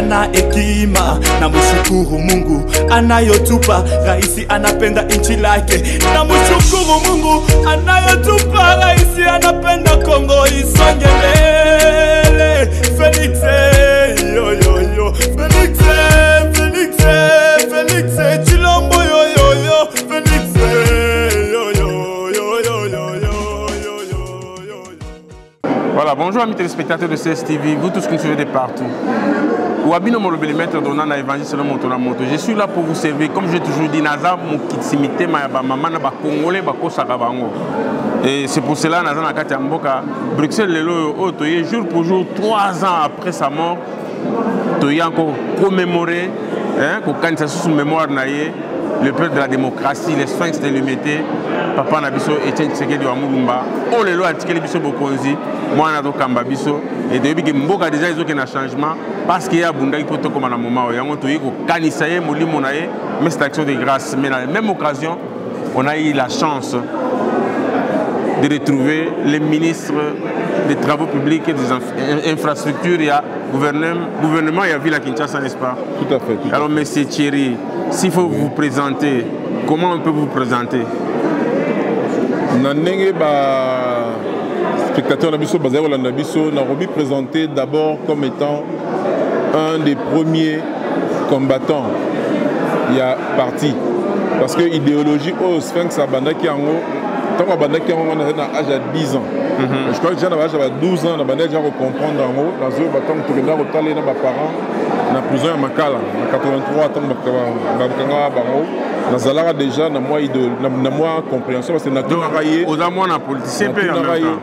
ana hekima. Na mshukuru Mungu anayotupa, raisi anapenda nchi lake. Na mshukuru Mungu anayotupa, raisi anapenda Kongo isonge mbele. Felix yo yo yo, Felix Felix Felix Chilombo yo yo yo, Felix yo yo yo yo yo yo yo yo. Voilà, bonjour amis téléspectateurs de CSTV, vous tous qui nous suivez de partout. Ouabino Molobeli maître donnant na évangile selon mon moto. Je suis là pour vous servir, comme j'ai toujours dit, Naza Mokitsimite Mayabama na ba Congolais ba Sakabango. Et c'est pour cela Naza Nakati Mboka Bruxelles lelo otoye jour pour jour 3 ans après sa mort. Toye encore commémorer hein ko kanisa sous mémoire naie le peuple de la démocratie, les sphinx de l'humanité, Papa Nabiso Etienne Tshisekedi wa Mulumba. Oh lelo atikeli biso bokonzi, moi na to kamba biso et depuis que Mboka déjà ils ont un changement parce qu'il y a Bunda qui peut comme à un moment yango toye ko kanisa ye molimo na ye mais cette action de grâce. Mais dans la même occasion, on a eu la chance de retrouver les ministres des travaux publics et des infrastructures. Il y a gouvernement et la ville à Kinshasa, n'est-ce pas? Tout à fait. Alors, monsieur Thierry, s'il faut vous présenter, comment on peut vous présenter? Spectateur Nabiso Bazar Nabiso n'a remis présenté d'abord comme étant un des premiers combattants. Il y a parti. Parce que l'idéologie au Sphinx à Bandaki Ango, tant que Bandaki Ango, on a un âge à 10 ans. Je crois que j'ai un âge à 12 ans, on a déjà comprendre en haut. Dans le temps que tu regardes au mes parents, dans la prison à Makala, en 83, tant que dans Zalara déjà, dans moi compréhension, parce que dans tout raillé. Aux amours, on a politicien, peu en même temps.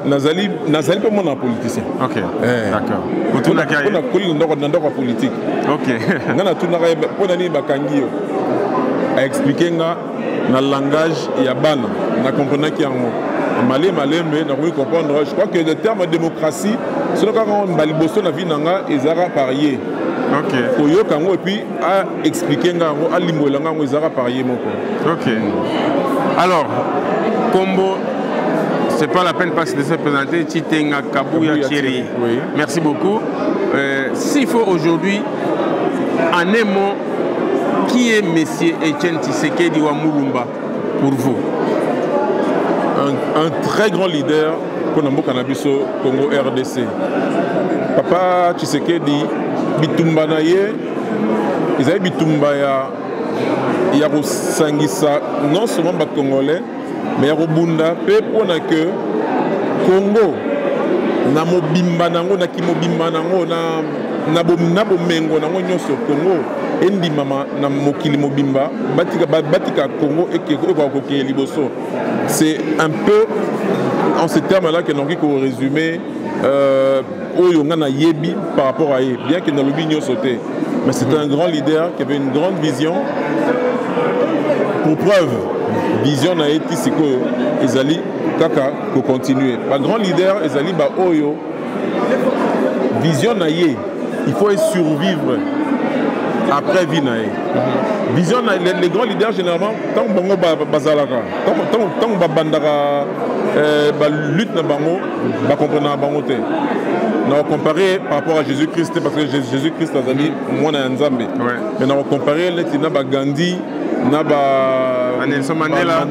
Nazali pas mon politicien. Ok, d'accord. Pour tout la carrière. On a politique. Ok. On a tout la pour nani bakangi a expliqué nga na langage ya bana na comprendre qui en malé mais na comprendre. Je crois que le terme démocratie, c'est quand on baliboso na vie nanga ezara parier. Ok. Koyo kango et puis a expliqué nga a limbola nga ezara parier moko. Ok. Alors, combo. C'est pas la peine de se présenter, Titenga Kabouya Thierry. Oui. Merci beaucoup. S'il faut aujourd'hui, en un mot, qui est Monsieur Etienne Tshisekedi wa Mulumba pour vous? Un très grand leader pour Nambo Kanabiso, Congo RDC. Papa Tshisekedi, Bitumba Naye, ils avaient Bitumba ya Sangisa, non seulement les Congolais, mais Robunda pe pona que Congo na mobimba nango na kimobimba nango na bomengo nango nyonso Congo endi mama na mokili mobimba batika Congo et que ko liboso. C'est un peu en ces termes-là que nous avons résumé Oyonga Yebi par rapport à eux, bien que dans le bignon sauté. Mais c'était un grand leader qui avait une grande vision. Pour preuve, vision na été c'est que Ezali Kaka pour continuer. Un grand leader Ezali ba Oyo vision na ye, il faut survivre après vie na ye. Vision na les grands leaders généralement tant bongo bazalaka, tant bandara lutte na bango ba comprendre na bango te. On va comparer par rapport à Jésus-Christ parce que Jésus-Christ a dit moi na Nzambe. Mais on va comparer les na Gandhi na Nelson Mandela,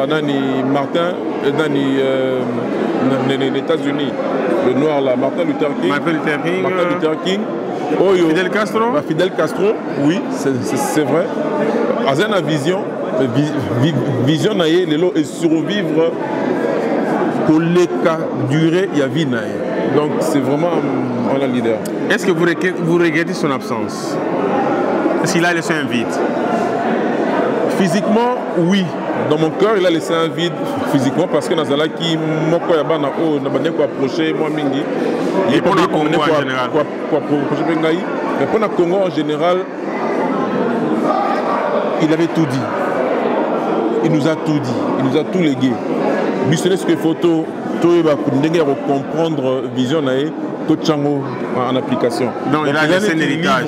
Nani Martin, Nani les États-Unis, le noir là, Martin Luther King, Fidel Castro. Fidel Castro, oui, c'est vrai. Azena vision naie, et survivre pour les cas durer, il y a vie naie. Donc c'est vraiment un leader. Est-ce que vous regrettez son absence? Est-ce qu'il a laissé un vide? Physiquement, oui. Dans mon cœur, il a laissé un vide physiquement parce que Nazala qui m'a approché, moi mingi. Et pour le Congo en général. Mais pour le Congo en général, il avait tout dit. Il nous a tout dit. Il nous a tout légué. Missionnaire ce que photo, tout va comprendre vision naïe. En application. Donc il a laissé un héritage.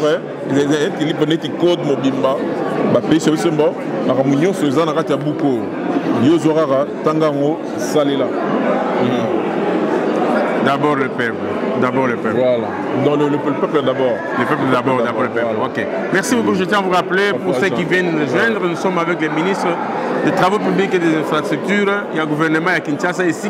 Il a un code mobimba. Pays sur le bord, la réunion sur les anarats à Bouko. Yozorara, Tangango, Salela. D'abord le peuple. D'abord le peuple. Voilà. Non, le peuple d'abord. Le peuple d'abord le peuple. Voilà. Ok. Merci beaucoup. Je tiens à vous rappeler, pour ceux qui viennent nous joindre, nous sommes avec les ministres des Travaux publics et des infrastructures. Il y a le gouvernement à Kinshasa ici,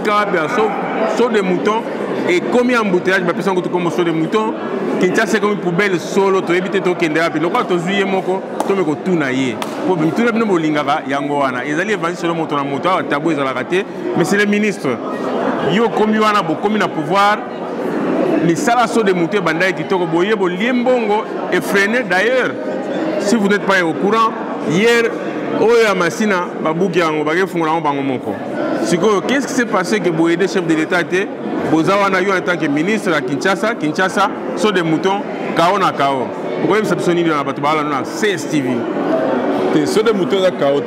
sauf des moutons. Et combien d'embouteillages, je pense que comme saut des moutons, Kinshasa c'est comme une poubelle solo, tu évites de kende rapi. Donc quand tu joues moko, tu me tout naïe. Pour me tout le monde bolingara, yangoana. Ils allaient vendre sur le moto na moto, tabou ils ont raté. Mais c'est les ministres. Yo comme yana bo comme na pouvoir. Les salasos de moutons bandai qui toko boye bo liembongo et freiner. D'ailleurs, si vous n'êtes pas au courant, hier Oya Masina babouki yango bagé fungula bango moko. Qu'est-ce qui s'est passé que Boyede, chef de l'État, était Bozawana en tant que ministre à Kinshasa, sur des moutons, Kao na Kao. Pourquoi vous avez dit dans la Batubala, dans CSTV? Sur des moutons, à Kao.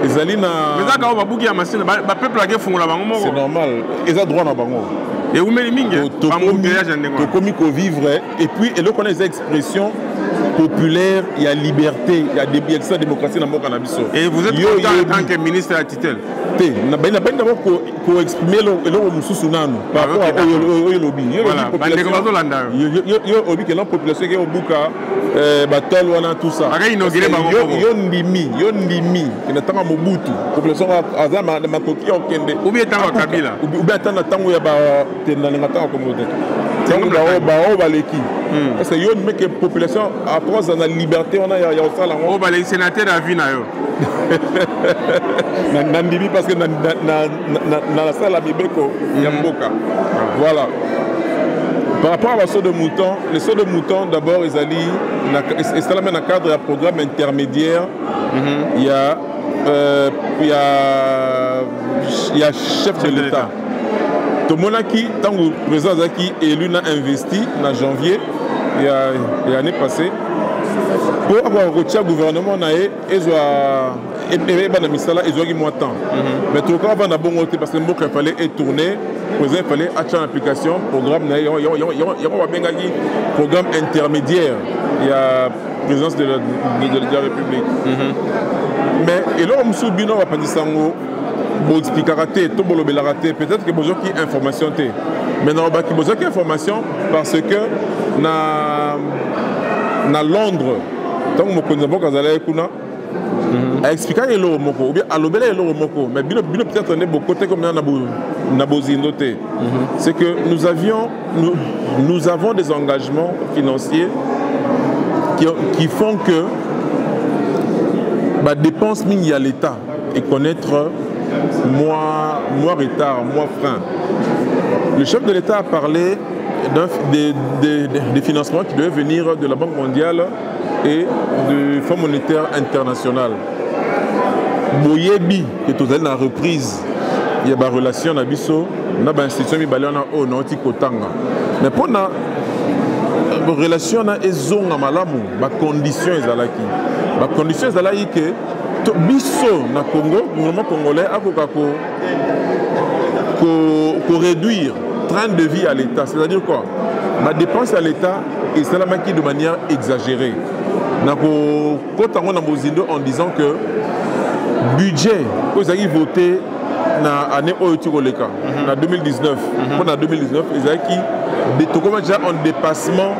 Les Alina. Mais ça, Kao, Babouki a Massina, le peuple a fait la bango. C'est normal. Ils ont droit à bango. Et vous mettez mingi, tu commis qu'au vivre. Et puis, et là, on a des expressions populaires, il y a liberté, il y a la démocratie dans le cannabis. Et vous êtes content en tant que ministre à titre? Il n'a pas d'abord pour exprimer le sous-sunanu par rapport au lobby. Voilà, la population qui est au Bouka, Batol, tout ça. Il y a Ndimi, qui n'est pas à Mobutu. La population a ma coquille au Kende. Ou bien tant Kabila. Ou bien tant Tango Yaba, Tenanata Comodé. Tango Bao Baleki. Parce que la population, après la liberté, on a ça là. Oh, les sénateurs à vie. Nandimi parce que dans la salle à Bibeko, il y a Mboka. Voilà. Par rapport à la saut de mouton, les sauts de mouton, d'abord, ils allaient dans le cadre d'un programme intermédiaire. Il y a chef de l'État. Tout le monde qui, tant que le président Zaki élu, a investi en janvier, il y a l'année passée, pour avoir retiré le gouvernement, ils ont moins de temps. Mais tout le temps, on a bon côté parce que le fallait tourner, il fallait acheter une application, programme, il y a un programme intermédiaire. Il y a la présidence de la République. Mais, et là, on me souvient, on va pas dire ça. Bon, expliquer peut-être que besoin qui information té mais non bah qui besoin qui information parce que na Londres tant que mon connaissant quand allait kuna a expliqué le moko ou bien à l'obéler le moko mais bien peut-être on est beaucoup côté comme na bozinoté c'est que nous avons des engagements financiers qui font que bah dépenses mine à l'État et connaître mois retard, mois frein. Le chef de l'État a parlé des financements qui devaient venir de la Banque mondiale et du Fonds monétaire international. Boyebi, qui est dans la reprise, il y a des relations avec Bisso, il y a des institutions qui sont mais pour la relation avec les conditions, les conditions que biso na Congo, le gouvernement congolais a réduire train de vie à l'État. C'est-à-dire quoi? Ma dépense à l'État est de manière exagérée. En disant que budget, vous avez voté en 2019, pendant 2019, ils ont déjà un dépassement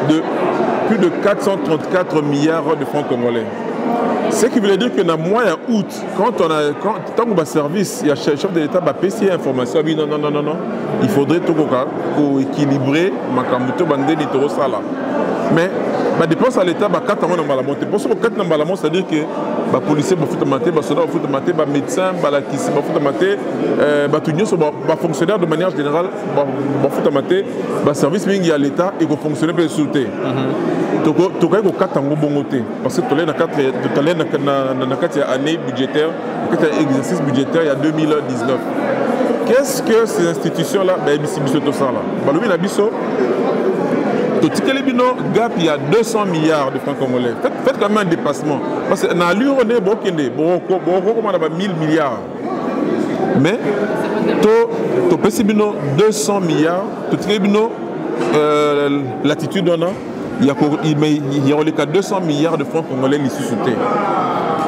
de plus de 434 milliards de francs congolais. Ce qui veut dire que dans le mois d'août, tant qu'on a service, il y a le chef de l'État qui a payé l'information, non, il faudrait tout équilibrer ma camuto bandé ni toro sala. Mais la dépense à l'État, 4 ans dans la montée. Pour ce que 4 ans dans la montée, c'est-à-dire que les policiers vont foutre maté, les soldats vont foutre maté, les médecins, les kissi vont foutre maté, les fonctionnaires de manière générale vont foutre maté, les services à l'État et vont fonctionner pour les sauter. Donc, tu as 4 ans bon côté. Parce que tu as 4 années budgétaires, 4 exercices budgétaires il y a 2019. Qu'est-ce que ces institutions-là, il y a 200 milliards de francs congolais. Faites quand même un dépassement. Parce que dans l'Union, on est beaucoup 1000 milliards. Mais, tu as 200 milliards, tu as l'attitude on a. Il y a 200 milliards de francs congolais ici sous-soutés.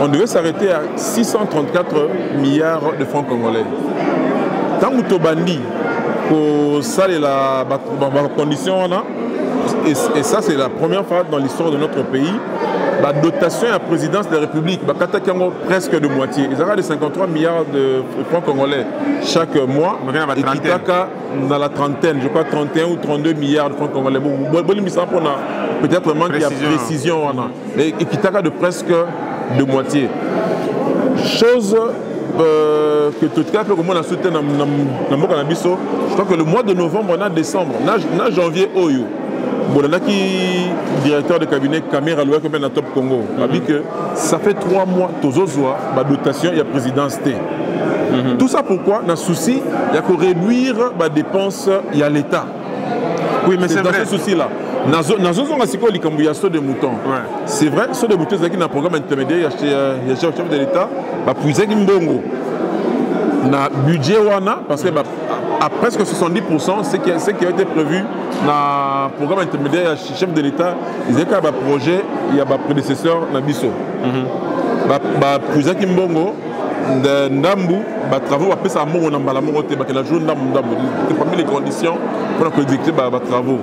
On devait s'arrêter à 634 milliards de francs congolais. Tant que tu bandi, pour ça la condition on a et ça c'est la première fois dans l'histoire de notre pays. La dotation à la présidence de la République, presque de moitié. Ils ont de 53 milliards de francs congolais chaque mois. Et qui dans la trentaine, je crois 31 ou 32 milliards de francs congolais. Peut-être manque de précision. Et qui de presque de moitié. Chose que tout cas, comme on a soutenu dans je crois que le mois de novembre, on a décembre, on a janvier, Oyo. Bon, là qui directeur de cabinet Caméra Loué comme un top Congo a dit que ça fait 3 mois Tozozoa la dotation il y a présidence T. Tout ça pourquoi dans souci il y a que réduire la dépense il y a l'État. Oui mais c'est dans vrai. Ce souci là. Nazo zonga siko likambuya so de mouton. C'est vrai so de mouton c'est qui dans programme intermédiaire il y a chef de l'État ba puiser kimbongo. Na budget wana parce que à presque 70% ce qui a été prévu dans le programme intermédiaire chef de l'État, ils ont un projet, il y a un prédécesseur Nabiso. Président Kimbongo, Ndambu, travaux, après ça, il y a la journée Ndambu. C'est parmi les conditions pour exécuter les travaux.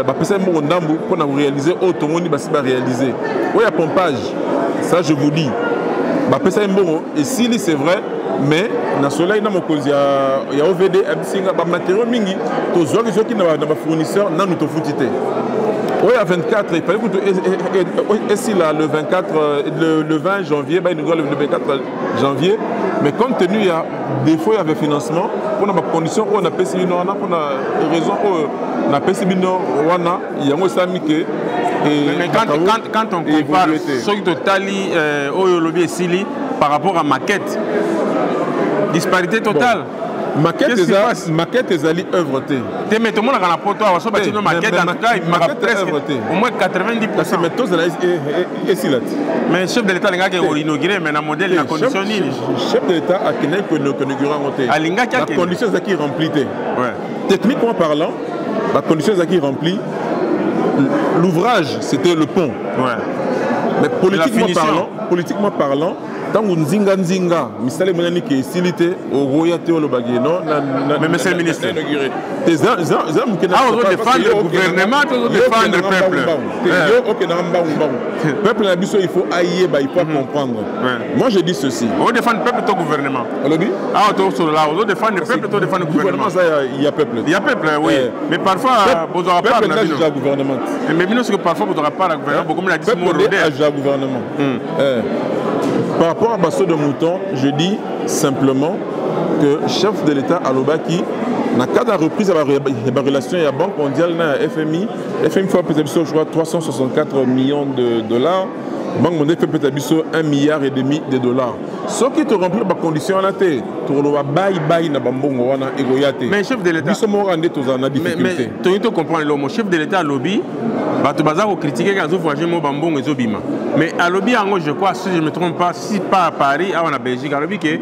Après ça, Ndambu, pour réaliser, tout le monde va réaliser. Oui, il y a pompage, ça je vous dis. Après ça, et si c'est vrai, mais dans le soleil, il y a OVD, il y a des matériaux mingi, tous ceux qui ont des fournisseurs, nous avons foutu. Oui, à 24, il fallait que ici là, le 24, le 20 janvier, le 24 janvier, mais compte tenu il y a des fois il y avait financement, pour la condition où on a payé pour la raison où on a payé il y a un samike. Mais quand on compare ce qui totali au lobby Sili par rapport à maquette, disparité totale. Maquette est allée œuvre. Mais tout le monde a un rapport à la maquette, en tout cas, il m'a presque au moins 90%. Mais le chef de l'État a inauguré, mais le modèle n'a condition ni. Le chef de l'État a inauguré. La condition est qui remplie. Techniquement parlant, la condition est qui remplie. L'ouvrage, c'était le pont. Mais politiquement parlant, tant que Nzinga Nzinga, Mistale Monani qui est silité au royauté au Lobagé, non, mais monsieur le ministre, on doit défendre le gouvernement, on doit défendre le peuple. Le peuple il faut haïr, il faut comprendre. Moi je dis ceci. On doit défendre le peuple et le gouvernement. On doit défendre le peuple et défendre le gouvernement. Il y a peuple. Il y a peuple, oui. Mais parfois, vous n'aurez pas le gouvernement. Mais parfois, vous n'aurez pas le gouvernement. Comme l'a dit, le gouvernement. Par rapport à Basso de Mouton, je dis simplement que chef de l'État à l'Obaki, dans le cas de la reprise de la relation avec la Banque mondiale, la FMI fait peut-être, je crois, 364 millions de dollars. La Banque mondiale fait peut-être 1,5 milliard de dollars. Ce qui te remplit la condition, tu vas bailler dans le mais chef de l'État, mais tu comprends, le chef de l'État à lobby, tu vas critiquer quand vous voyez mon bambon et zobima. Mais à lobby, je crois, si je ne me trompe pas, si pas à Paris, à Belgique, à lobby, que tu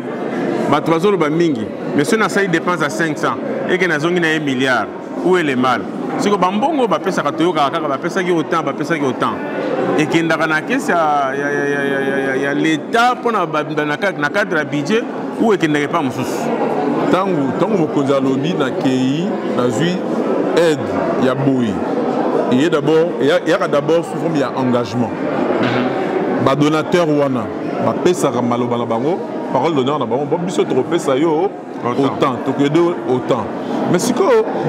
vas voir mingi. Mais si on a ça, il dépense à 500 et qu'on a 1 milliard, où est le mal? Si le bambon va faire ça, va faire ça autant, va faire ça autant. Et qu'il y a l'État pour dans le cadre du budget où il n'y a pas de choses. Tant que vous avez lobby dans le pays, aide, il y a bouillie. Il y a d'abord souvent il y a engagement. Les donateurs wana, les pèsera malobala bango, parole d'honneur na bango, bon biso trop pèsa yo autant. Mais si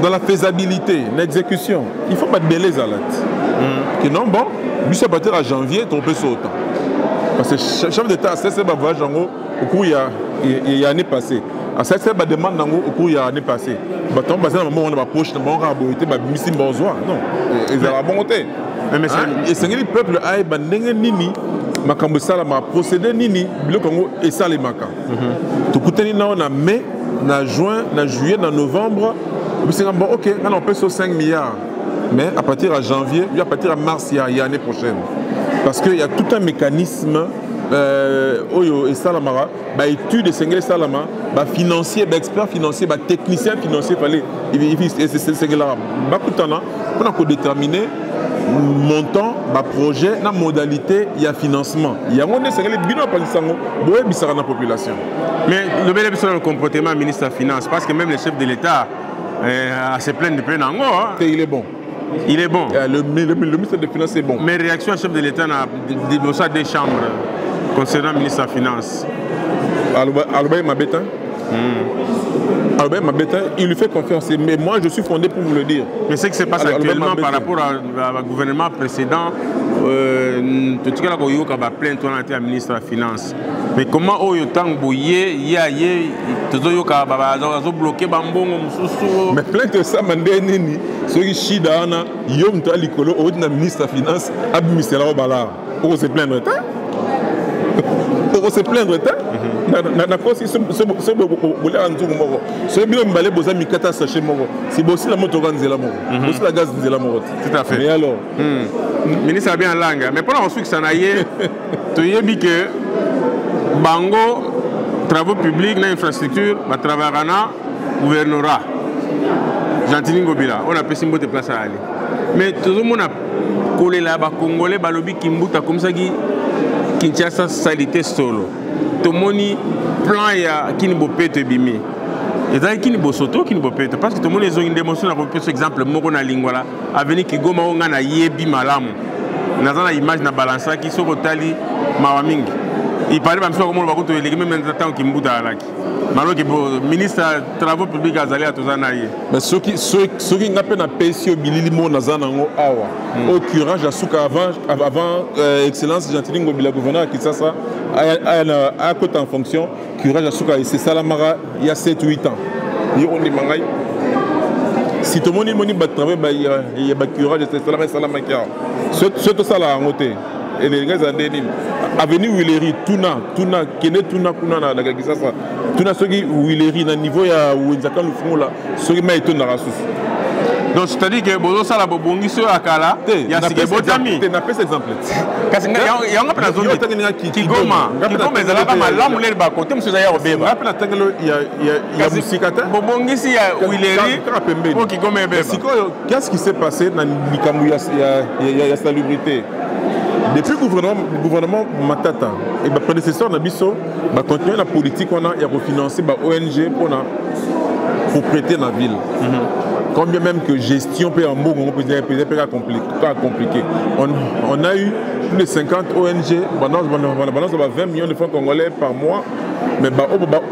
dans la faisabilité, l'exécution, il faut pas de belles alates. Que non bon, biso partir à janvier trop pèsa autant. Parce que chef d'État c'est ça voyage en au cours il y a année passée. À ça c'est demande au cours il y a année passée. Baton basé dans moment on va poche dans bon raboté ba misi bonsoir. Non, ils ont la bonté. Mais c'est le peuple a ndenge nini makambo sala ma procédé nini bilo Congo et ça les maka. Tout coûter na on a mai, na juin, na juillet, na novembre, c'est bon OK, on peut sur 5 milliards. Mais à partir de janvier, à partir de mars, il y a l'année prochaine. Parce qu'il y a tout un mécanisme et Salamara, étude de Senghel Salama, financier, expert financier, technicien financier, c'est là. On a déterminer montant, projet, la modalité, il y a financement. Il y a un Senghel Bino Palisango, la population. Mais le bel le comportement ministre de la Finance, parce que même le chef de l'État, à se plaindre de plein d'ango. Il est bon. Il est bon. Le ministre des Finances est bon. Mes réactions à chef de l'État n'a dédossé des chambres concernant le ministre des Finances. Albert Mabeta. Albert Mabeta, il lui fait confiance. Mais moi, je suis fondé pour vous le dire. Mais ce qui se passe actuellement par rapport au gouvernement précédent, tout ce qu'il y a plainte à la ministre des Finances. Mais comment il y a bloqué Bambongo? Mais plainte ça, Mandénini, ceux qui chida, Yom Talikolo, au ministre des Finances, administre la Bala. On se plaindre. On se plaindre. Tout à fait. Mais alors, ministre a bien langue. Mais pendant ensuite que ça n'aille, tu as dit que Bango, travaux publics, infrastructure, travaillera gouvernorat. Gentili Ngobila, on a pu s'imboter de place à aller. Mais tout le monde a collé là, Congolais, Balobi, Kimbuta, comme ça, Kinshasa, salité solo. Tout le monde plan ya qui ne peut pas te bimi. Et ça qui ne peut soto qui ne peut pas parce que tout le monde a une démonstration par exemple moko na lingwala avenir qui goma onga na yebi malamu. Na za na image na balança qui so kotali mawamingi. Il parlait même comment on va continuer les même temps qui mbuta alaki. Malo que ministre travaux publics azali atozana ye. Mais ceux qui n'a pas na PSO bilili mo na za nango awa. Au curage asuka avant excellence Gentili Ngobila gouverneur qui ça à côté en fonction curage asuka c'est ça la mara il y a 7 8 ans. On dit mangai si tout le monde moni ba travail ba il y a ba curage c'est ça la makia. Surtout ça la ngoté et les gars andeni avenue Willery tuna kene tuna kuna na Kisasa tuna soki Willery na niveau ya Wenzaka Lufungola soki ma etonda rasus. Donc c'est-à-dire que bozo sala bobongi so akala ya sikebotami na pesa exemple kasi nga ya nga pena zone Kigoma ezala ba malamu le ba côté monsieur ya obeba ngapela tangelo ya musikata bobongi si ya Willery pour Kigoma ebeba. Sikoyo qu'est-ce qui s'est passé na likambu ya salubrité depuis le gouvernement Matata et le prédécesseur Nabiso va continuer la politique on a et refinancer la ONG pour prêter dans la ville. Combien même que gestion peut en bon compliqué. On a eu plus de 50 ONG, balance 20 millions de francs congolais par mois. Mais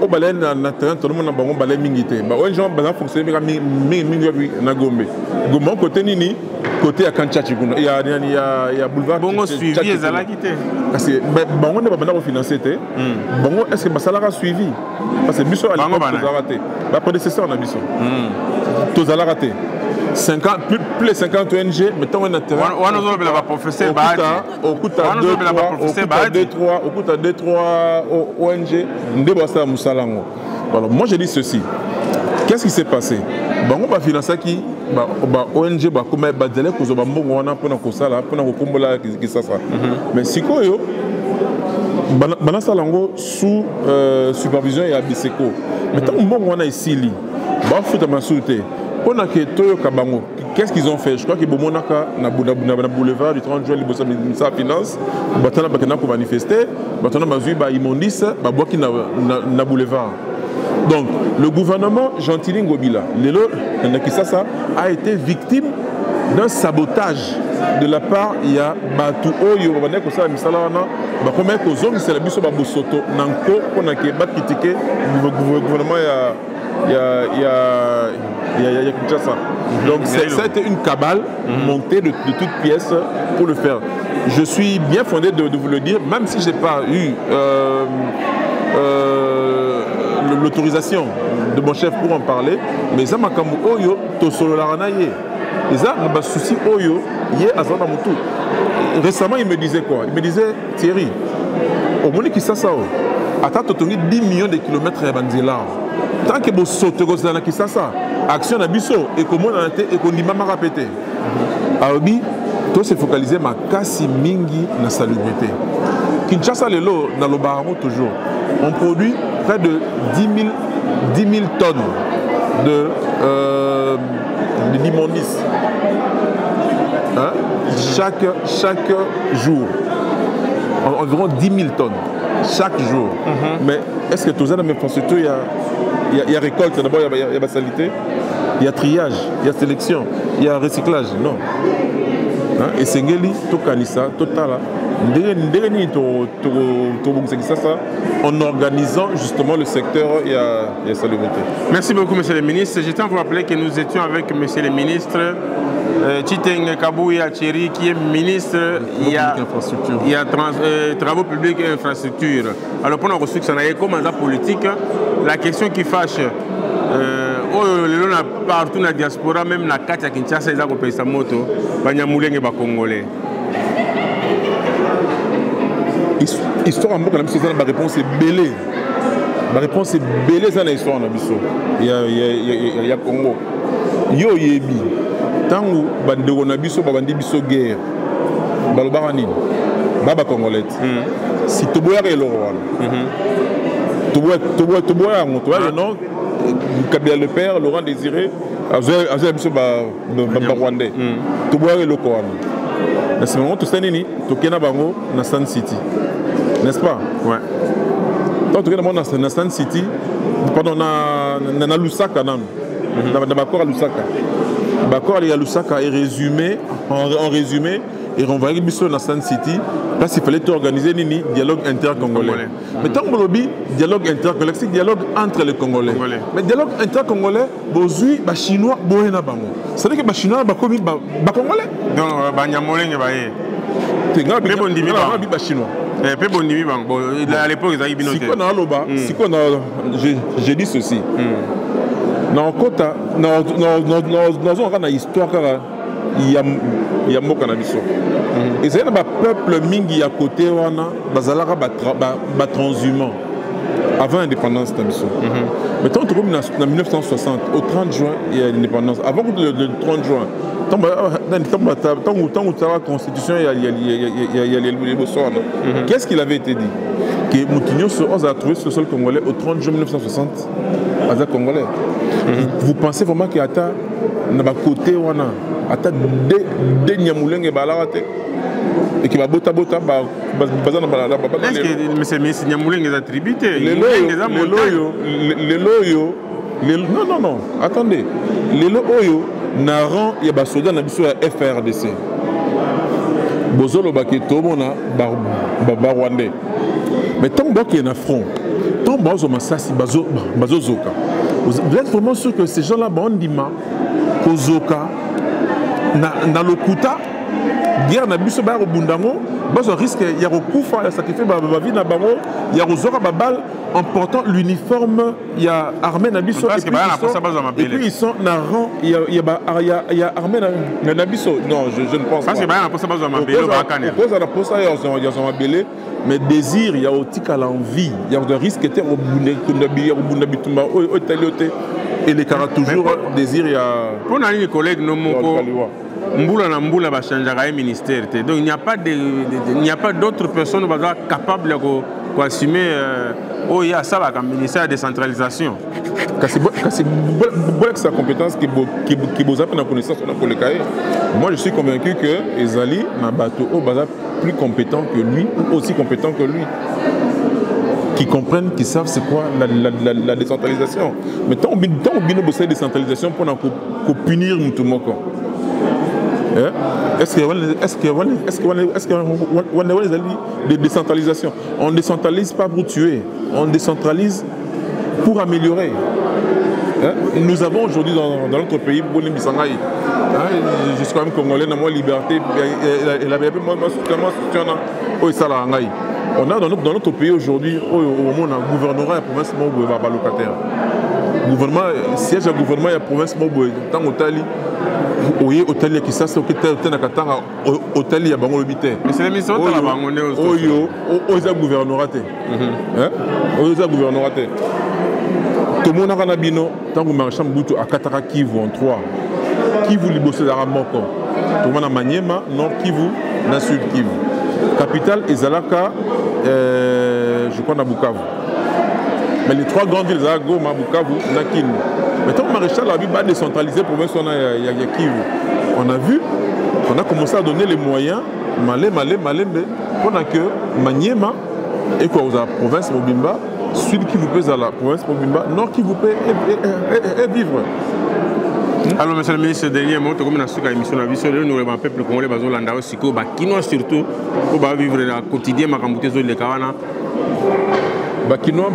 au balai na terrain tout le monde a bon balai mingité. ONG va fonctionner na Gombe. Gombe côté nini côté à Kanchachi il y a boulevard bongo suivi ezala quitté. Parce que bango ne va pas financer té. Bango est-ce que basala a suivi parce que biso à l'époque tout a raté. La prédécesseur na biso. Tout a raté. 50 plus de 50 ONG mettons un terrain. On nous a la professeur Baadi. Au coût à 2 3 ONG ndebasa musalango. Alors moi je dis ceci. Qu'est-ce qui s'est passé? Bango ba financer qui ONG ba comme ba délai ko zo ba mbongo wana pona ko sala pona ko kombola Kisasa. Mais sikoyo bana salango sous supervision ya Biseko. Mais tant mbongo wana isili ba futa masute pona ke toyo kabango. Qu'est-ce qu'ils ont fait? Je crois que Bomonaka na boulevard du 30 juin libosa ministère finance batana bakena ko manifester batana bazui ba immondice ba boki na boulevard. Donc, le gouvernement Gentili Ngobila, Kisasa, a été victime d'un sabotage de la part de Batu Oyo, c'est la biso Babosoto, Nanko, on a critiqué le gouvernement Kinshasa. Donc, ça a été une cabale montée de toutes pièces pour le faire. Je suis bien fondé de vous le dire, même si je n'ai pas eu l'autorisation de mon chef pour en parler, mais ça m'a comme Oyo, to solo la ranaye. Et ça, on a souci Oyo, yé azana mutu. Récemment, il me disait quoi? Il me disait, Thierry, au moment qui ça, attends, tu as 10 millions de kilomètres à Banzela. Tant que vous sautez dans qui ça, action à Bisso, et comment on a été, et qu'on dit maman répété. Alors, tout se focaliser ma kasi mingi na salubrité. Kinshasa, le lot, dans le baron toujours, on produit près de 10 000 tonnes d'immondices chaque jour. Environ 10 000 tonnes chaque jour. Mais est-ce que tout ça dans mes infrastructures, il y a récolte, d'abord il y a la salité. il y a triage, il y a sélection, il y a recyclage. Non. Hein? Et c'est Ngeli, Tokanisa, Totala. En organisant justement le secteur, il y a salubrité. Merci beaucoup, monsieur le ministre. Je tiens à vous rappeler que nous étions avec monsieur le ministre Chiteng Kabouya Tcheri, qui est ministre il y a travaux publics et infrastructures. Alors, pour nous reçu que ça n'a comme un politique, la question qui fâche, partout dans la diaspora, même la carte à Kinshasa, ils ont payé sa moto, Banyamuleng et Congolais. Histoire en mot, la réponse est belée. La réponse est belée dans l'histoire. Il y a Congo. Yo yebi. Tant où bandero na biso babandi biso guerre. Balobarani. Baba Congolais. Si Toboya est le roi. Toboya le nom. Kabila le père, Laurent Désiré. Azé biso Rwandais. Toboya est le roi. À ce moment, tout ça, tu as bango na Sun City. N'est-ce pas? Ouais. Donc, tu as na Sun City, pendant na Lusaka, d'accord à Lusaka. D'accord à Lusaka est résumé, en résumé, et renvoyé na Sun City, parce qu'il fallait organiser un dialogue inter-congolais. Mais tant que lobby, dialogue inter-congolais, c'est dialogue entre les Congolais. Mais dialogue inter-congolais, bozui, ba chinois, bohena bango. C'est-à-dire que ba chinois, ba komi, ba congolais. Donc, ba nyamolenge ba ye. T'es grave, ba chinois. À l'époque, ils avaient binoté. Si quoi j'ai dit ceci. Dans une histoire, il y a un cannabis. Et c'est un peuple mingi à côté, bazalara transhumant avant l'indépendance de Nabiso. Mais tant que en 1960, au 30 juin, il y a l'indépendance. Avant le 30 juin, tant que la constitution, il y a les Botswana. Qu'est-ce qu'il avait été dit? Que Moutinho a trouvé sur le sol congolais au 30 juin 1960 à Congolais. Vous pensez vraiment qu'il y a un côté où on a des Nyamuleng et Balarate et qui va bota bota est-ce que M. Messi Nyamuleng est attribué? Les loyaux, non, attendez. Les loyaux, Naran, il y a des soldats qui sont à FRDC. Bozolo Baketo, on a Rwandais. Mais tant qu'il y a un front, tant que Bazo Zoka, vous êtes vraiment sûr que ces gens-là, on dit que Zoka, dans le Kuta, guerre na biso ba Bundango, bazo risque il y a recouffa, il y a sacrifié ba vie na bango, il y a rozora ba balle en portant l'uniforme, il y a armée na biso et puis ils sont na rang, il y a armée na biso. Non, je ne pense pas. Parce que ba na posa bazo mabele ba kanela. Posa na posa ils ont mabele, mais désir il y a otika l'envie, il y a de risque était au Bundabitumba au Talioté et les caractères toujours désir il y a pour les collègues nos moko Mboula na Mboula va changer un ministère. Donc il n'y a pas d'autres personnes capables d'assumer un ministère de décentralisation. C'est sa compétence qui vous a fait la connaissance pour le cahier. Moi je suis convaincu que Ezali Nabato plus compétent que lui, ou aussi compétent que lui. Qui comprennent, qui savent c'est quoi la décentralisation. Mais tant qu'on vient de la décentralisation pour punir tout le monde. Est-ce qu'on a des décentralisations? On ne décentralise pas pour tuer, on décentralise pour améliorer. Nous avons aujourd'hui dans notre pays, je suis quand même congolais, dans ma liberté, on a dans notre pays aujourd'hui, un gouvernement et province locataire. Siège du gouvernement et province tant Otali, oui, Otali qui s'est Otali à Bango Lobité. Mais c'est l'émission de la Bangonné aussi. Oza gouvernement. Oza gouvernement. Tout le monde a un bino, tant que marchand Boutou à Katara Kivu en 3. Kivu Libossé d'Aramoko. Tout le monde a Maniema, Nord Kivu, Nord Sud Kivu. Capitale Ezalaka, je crois, à Bukavu. Mais les trois grandes villes, Goma, Bukavu, Nakin. Mais tant que Maréchal a vu décentraliser pour mettre son Kivu, on a vu, on a commencé à donner les moyens, malé, pour que Maniema, et quoi, aux provinces Mobimba, Sud qui vous pèse à la province Mobimba, Nord qui vous peut vivre. Alors, monsieur le ministre, dernier mot, comme on a su qu'à l'émission, nous avons un peuple congolais, Kinois surtout, pour vivre le quotidien, ma camboute de Kawana. Kinois,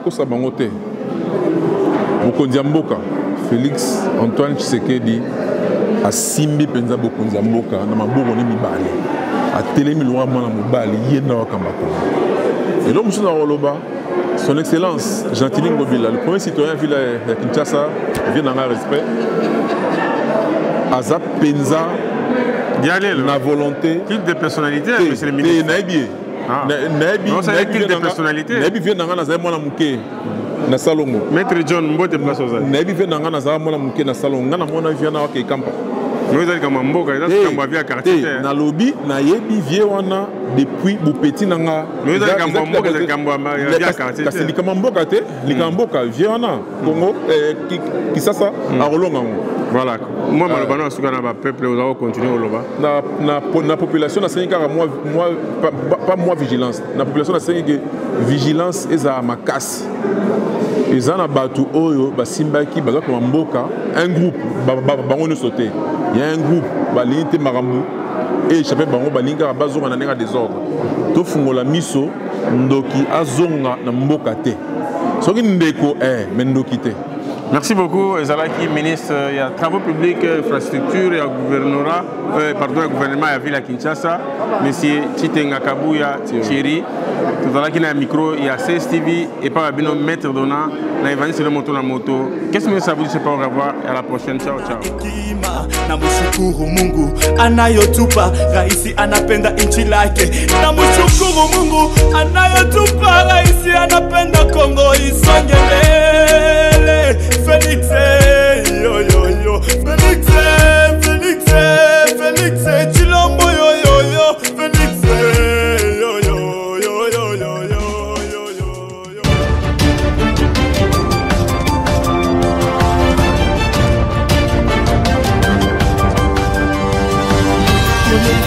Kosa Bangote, Bokondiamboka, Félix Antoine Tshisekedi, a Simbi Penza Bokondiamboka, Namaboro Mibali, a Télémiloa Mona Mobali, Yena Wakambako. Et donc, monsieur Naroloba, son Excellence, Gentilin Ngobila, le premier citoyen de Kinshasa, vient dans un respect. Azap Penza, na volonté. Culte de personnalité, monsieur le ministre. Non, c'est un culte de personnalité. Nabi vient dans un Zayamona Mouké, na Salongo. Maître John, Mbote place aux Alpes. Nabi vient dans un Zayamona Mouké, na Salongo. Ngana Mona vient dans un Kampa. Nous allons comme Mboka, nous allons comme via quartier. Na lobby, na yebi viewana depuis Boupeti nanga. Nous allons comme Mboka, nous allons comme via quartier. Parce que les Kamboka te, les Kamboka viewana Congo, qui ça a rolonga. Voilà. Moi, malheureusement, ce qu'on a peuple, nous allons continuer au Loba. La population a 5 ans, pas moi vigilance. La population a 5 vigilance et à ma casse. Ils ont battu Oyo, Basimbaki, Mboka, un groupe, Bango sauté. Il y a un groupe, Balinté Maramou, et Chapé Bango, Balinga, Bazonga, Nanega désordre. Tofungola Miso, Ndoki, Azonga, Nambokate. Ce qui est Ndeko, mais Ndokite. Merci beaucoup, Zalaki, ministre. Il y a travaux publics, infrastructures, il y a gouvernorat, pardon, le gouvernement à Ville Kinshasa, monsieur Chitenga Kabuya Thierry. Tout à l'heure, il y a un micro, il y a CSTV et par Abino Maître Dona, il y a Evangeliste de moto la moto. Qu'est-ce que ça vous dit? Je ne sais pas, au revoir et à la prochaine. Ciao, ciao. Namushukuru Mungu anayotupa, raisi anapenda nchi lake. Namushukuru Mungu anayotupa, raisi anapenda Kongo isonge mbele. Félix, yo yo yo, Félix, Félix, Félix, Chilombo yo yo yo, Félix, yo yo yo yo yo yo yo yo yo.